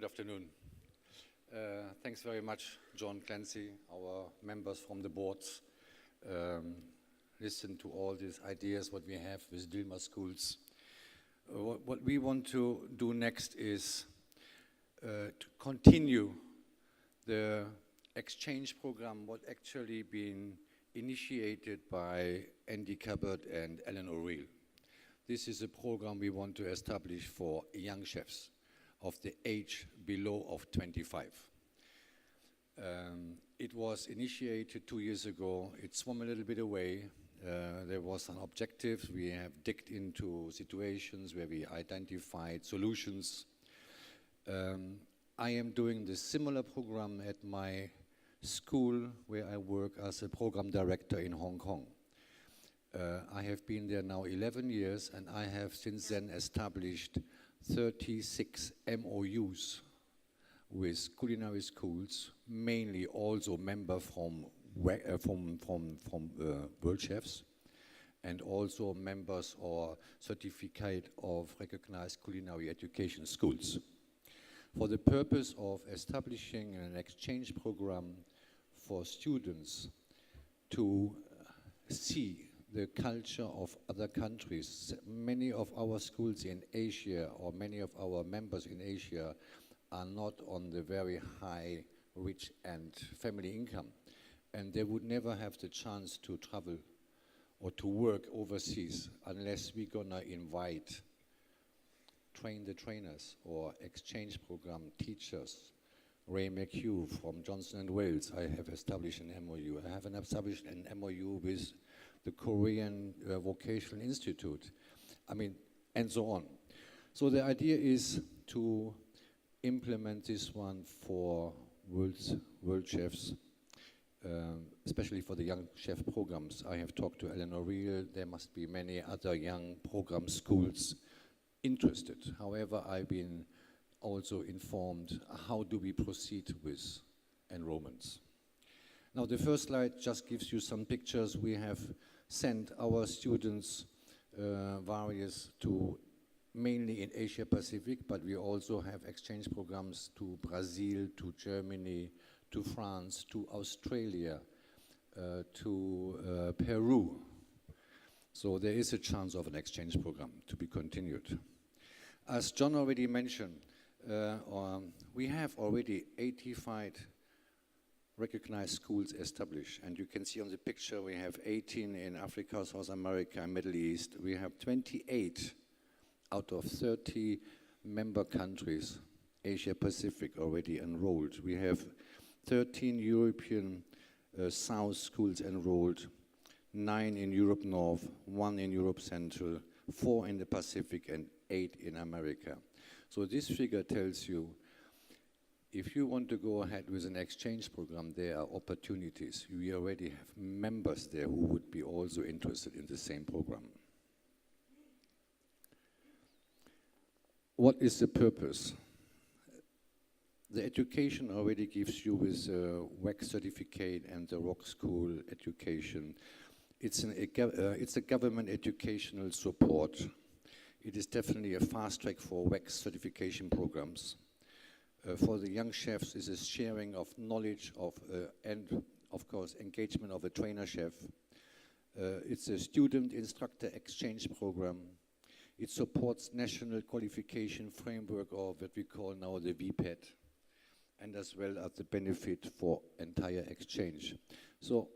Good afternoon. Thanks very much, John Clancy, our members from the boards. Listen to all these ideas, what we have with Dilma schools. What we want to do next is to continue the exchange program, what actually been initiated by Andy Cabot and Ellen O'Reilly. This is a program we want to establish for young chefs of the age below of 25. It was initiated 2 years ago. It swam a little bit away. There was an objective. We have digged into situations where we identified solutions. I am doing the similar program at my school where I work as a program director in Hong Kong. I have been there now 11 years, and I have since then established 36 MOUs with culinary schools, mainly also members from Worldchefs, and also members or certificate of recognized culinary education schools, for the purpose of establishing an exchange program for students to see the culture of other countries. Many of our schools in Asia, or many of our members in Asia, are not on the very high, rich and family income. And they would never have the chance to travel or to work overseas unless we're gonna invite train the trainers or exchange program teachers. Ray McHugh from Johnson & Wales, I have established an MOU. I have established an MOU with the Korean Vocational Institute, and so on. So the idea is to implement this one for Worldchefs, especially for the young chef programs. I have talked to Ellen O'Reilly. There must be many other young program schools interested. However, I've been also informed how do we proceed with enrollments. Now the first slide just gives you some pictures. We have sent our students various to mainly in Asia Pacific, but we also have exchange programs to Brazil, to Germany, to France, to Australia, to Peru. So there is a chance of an exchange program to be continued. As John already mentioned, we have already 85 recognized schools established, and you can see on the picture we have 18 in Africa, South America, and Middle East. We have 28 out of 30 member countries, Asia Pacific, already enrolled. We have 13 European South schools enrolled, 9 in Europe North, 1 in Europe Central, 4 in the Pacific, and 8 in America. So this figure tells you if you want to go ahead with an exchange program, there are opportunities. We already have members there who would be also interested in the same program. What is the purpose? The education already gives you with a WEC certificate and the Rock School education. It's a government educational support. It is definitely a fast track for WEC certification programs. For the young chefs, is a sharing of knowledge and, of course, engagement of a trainer chef. It's a student-instructor exchange program. It supports national qualification framework, or what we call now the VPET, and as well as the benefit for entire exchange. So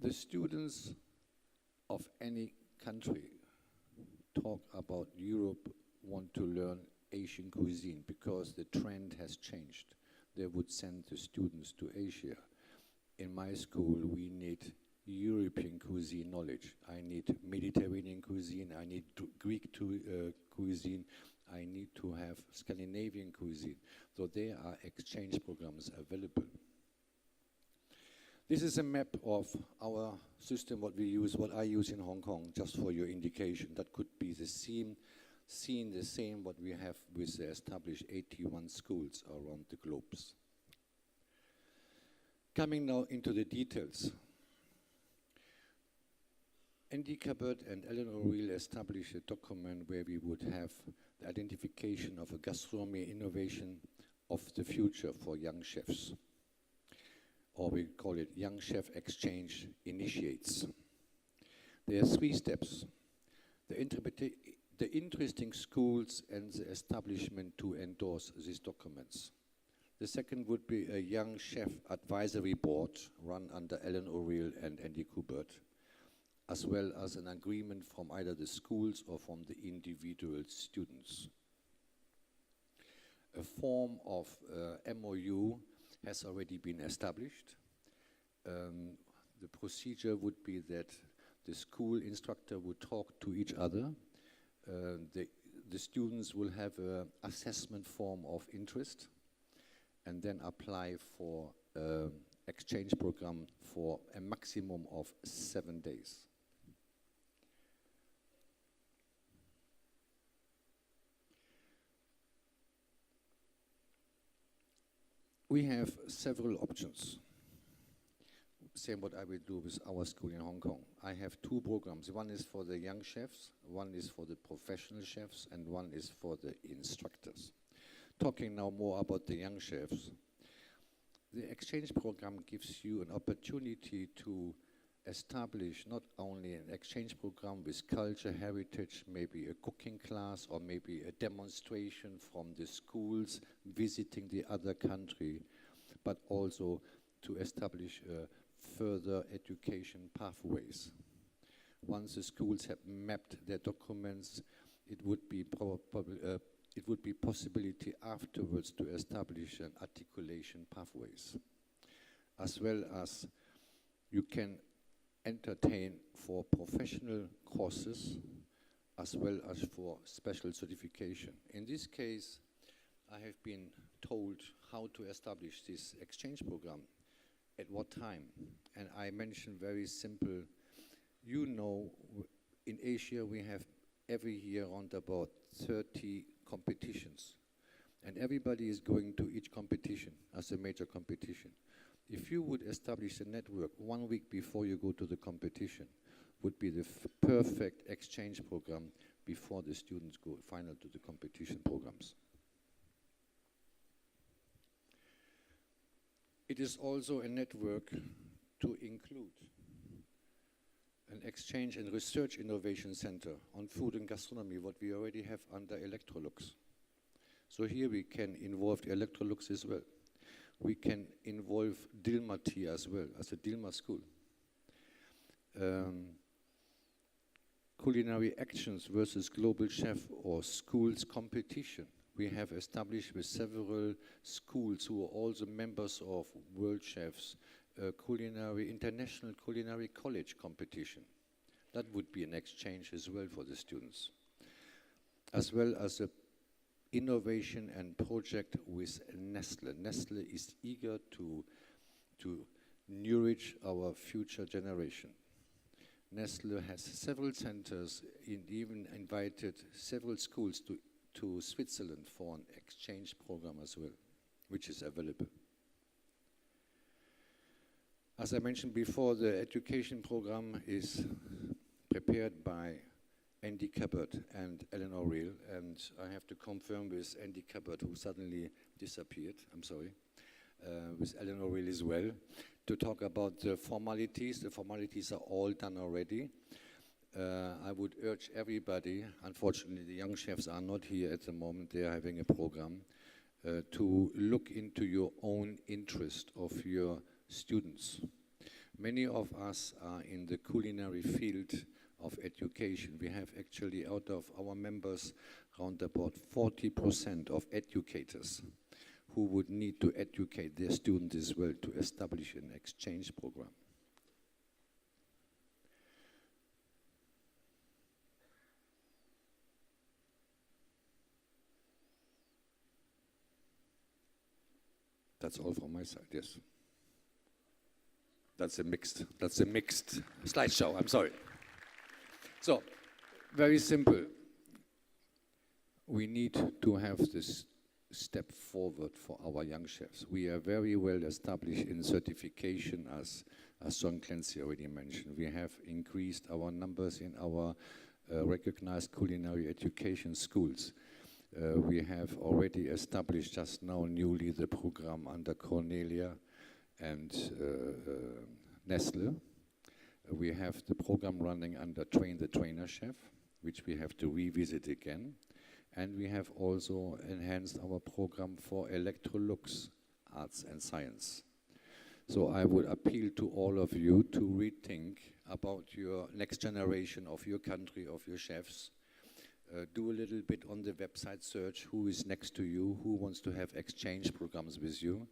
the students of any country talk about Europe, want to learn Asian cuisine because the trend has changed. They would send the students to Asia. In my school, we need European cuisine knowledge. I need Mediterranean cuisine, I need Greek cuisine, I need to have Scandinavian cuisine. So there are exchange programs available. This is a map of our system, what we use, what I use in Hong Kong, just for your indication. That could be the seen the same what we have with the established 81 schools around the globes. Coming now into the details. Andy Cabot and Ellen O'Reilly established a document where we would have the identification of a gastronomy innovation of the future for young chefs, or we call it Young Chef Exchange Initiates. There are 3 steps. The interesting schools and the establishment to endorse these documents. The second would be a Young Chef Advisory Board run under Ellen O'Reilly and Andy Kubert, as well as an agreement from either the schools or from the individual students. A form of MOU has already been established. The procedure would be that the school instructor would talk to each other. The students will have an assessment form of interest and then apply for an exchange program for a maximum of 7 days. We have several options. Same what I will do with our school in Hong Kong. I have 2 programs. One is for the young chefs, one is for the professional chefs, and one is for the instructors. Talking now more about the young chefs. The exchange program gives you an opportunity to establish not only an exchange program with culture, heritage, maybe a cooking class, or maybe a demonstration from the schools visiting the other country, but also to establish further education pathways. Once the schools have mapped their documents, it would be possibility afterwards to establish an articulation pathways, as well as you can entertain for professional courses as well as for special certification. In this case, I have been told how to establish this exchange program, at what time. And I mentioned very simple, you know, in Asia we have every year around about 30 competitions. And everybody is going to each competition as a major competition. If you would establish a network 1 week before you go to the competition, would be the perfect exchange program before the students go final to the competition programs. It is also a network to include an exchange and research innovation center on food and gastronomy, what we already have under Electrolux. So here we can involve the Electrolux as well. We can involve Dilmati as well, as a Dilma school. Culinary actions versus global chef or schools competition. We have established with several schools who are also members of Worldchefs, international culinary college competition. That would be an exchange as well for the students. As well as a innovation and project with Nestle. Nestle is eager to nourish our future generation. Nestle has several centers, even invited several schools to Switzerland for an exchange program as well, which is available. As I mentioned before, the education program is prepared by Andy Kubert and Ellen O'Reilly, and I have to confirm with Andy Kubert, who suddenly disappeared, I'm sorry, with Ellen O'Reilly as well, to talk about the formalities. The formalities are all done already. I would urge everybody, unfortunately the young chefs are not here at the moment, they are having a program, to look into your own interest of your students. Many of us are in the culinary field of education. We have actually out of our members around about 40% of educators who would need to educate their students as well to establish an exchange program. That's all from my side, yes. That's a mixed slideshow, I'm sorry. So, very simple. We need to have this step forward for our young chefs. We are very well established in certification, as John Clancy already mentioned. We have increased our numbers in our recognized culinary education schools. We have already established just now newly the program under Cornelia and Nestle. We have the program running under Train the Trainer Chef, which we have to revisit again. And we have also enhanced our program for Electrolux, Arts and Science. So I would appeal to all of you to rethink about your next generation of your country, of your chefs. Do a little bit on the website search, who is next to you, who wants to have exchange programs with you.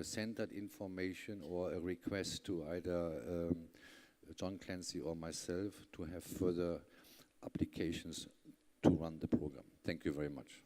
Send that information or a request to either John Clancy or myself to have further applications to run the program. Thank you very much.